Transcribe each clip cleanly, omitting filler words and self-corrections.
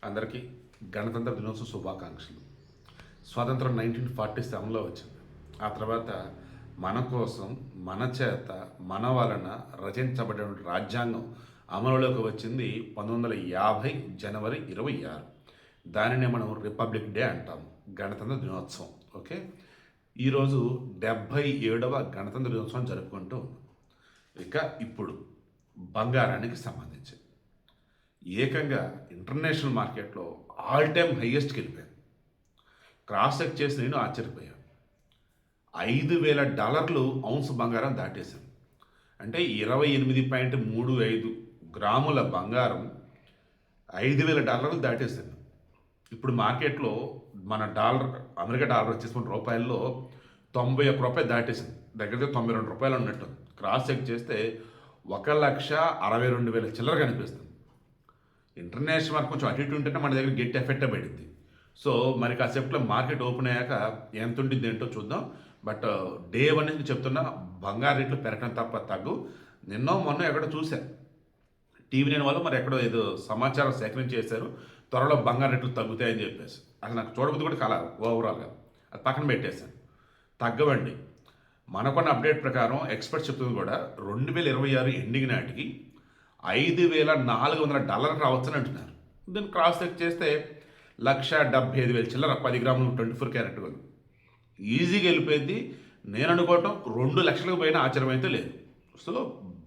అందరికీ గణతంత్ర దినోత్సవ శుభాకాంక్షలు. స్వాతంత్రం 1947లో వచ్చింది. ఆ తర్వాత మన కోసం, మన చేత, మన వలన రచించబడిన రాజ్యాంగం అమలులోకి వచ్చింది 1950 జనవరి 26. దానినే మనం రిపబ్లిక్ డే అంటాము, గణతంత్ర దినోత్సవం. ఓకే, ఈరోజు 77వ గణతంత్ర దినోత్సవం జరుపుకుంటూ ఉన్నాం. ఇక ఇప్పుడు బంగారానికి సంబంధించి ఏకంగా ఇంటర్నేషనల్ మార్కెట్లో ఆల్ టైమ్ హైయెస్ట్కి వెళ్ళిపోయాను. క్రాస్ చెక్ చేసి నేను ఆశ్చర్యపోయాను. $5,000 ఔన్స్ బంగారం దాటేశాను. అంటే 28.35 గ్రాముల బంగారం $5,000 దాటేశాను. ఇప్పుడు మార్కెట్లో మన డాలర్, అమెరికా డాలర్ వచ్చేసిన రూపాయల్లో ₹91 దాటేసింది. దగ్గర ₹92 ఉన్నట్టు. క్రాస్ చెక్ చేస్తే 1,62,000 చిల్లర కనిపిస్తుంది. ఇంటర్నేషనల్ మార్కెట్ కొంచెం అటు ఇటు ఉంటేనే మన దగ్గర గట్టి ఎఫెక్ట్ పడింది. సో మరి కాసేపులో మార్కెట్ ఓపెన్ అయ్యాక ఎంత ఉంటుంది ఏంటో చూద్దాం. బట్ డే 1 నుంచి చెప్తున్నా, బంగారు రేట్లు పెరగడం తప్ప తగ్గు. మొన్న ఎక్కడో చూశాను, టీవీ నేను వాళ్ళు మరి ఎక్కడో ఏదో సమాచారం సేకరించి చేశారు, త్వరలో బంగారు రేట్లు తగ్గుతాయని చెప్పేసి. అసలు నాకు చూడబుద్ధి కూడా కల ఓవరాల్గా అది పక్కన పెట్టేశాను. తగ్గవండి. మనకున్న అప్డేట్ ప్రకారం ఎక్స్పర్ట్స్ చెప్తుంది కూడా 2026 ఎండింగ్ నాటికి $5,400 రావచ్చని అంటున్నారు. దీన్ని క్రాస్ చెక్ చేస్తే 1,75,000 చిల్లర 10 గ్రాములు 24 క్యారెట్ గోల్డ్ ఈజీగా వెళ్ళిపోయింది. నేను అనుకోవటం 2 లక్షలకు పోయినా ఆశ్చర్యం అయితే లేదు. సో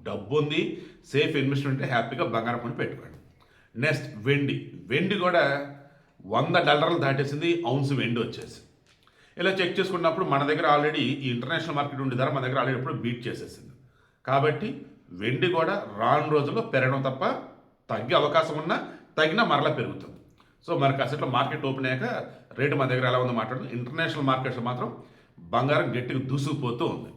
డబ్బు ఉంది, సేఫ్ ఇన్వెస్ట్మెంట్, హ్యాపీగా బంగారం కొని పెట్టుకోండి. నెక్స్ట్ వెండి కూడా $100 దాటేసింది ఔన్స్ వెండి వచ్చేసి. ఇలా చెక్ చేసుకున్నప్పుడు మన దగ్గర ఆల్రెడీ ఈ ఇంటర్నేషనల్ మార్కెట్ ఉండే ధర మన దగ్గర ఆల్రెడీ ఎప్పుడు బీట్ చేసేసింది. కాబట్టి వెండి కూడా రాను రోజుల్లో పెరగడం తప్ప తగ్గే అవకాశం ఉన్నా, తగ్గినా మరలా పెరుగుతుంది. సో మనకి అసలు మార్కెట్ ఓపెన్ అయ్యాక రేటు మన దగ్గర ఎలా ఉందో మాట్లాడుతుంది. ఇంటర్నేషనల్ మార్కెట్స్ మాత్రం బంగారం గట్టిగా దూసుకుపోతూ ఉంది.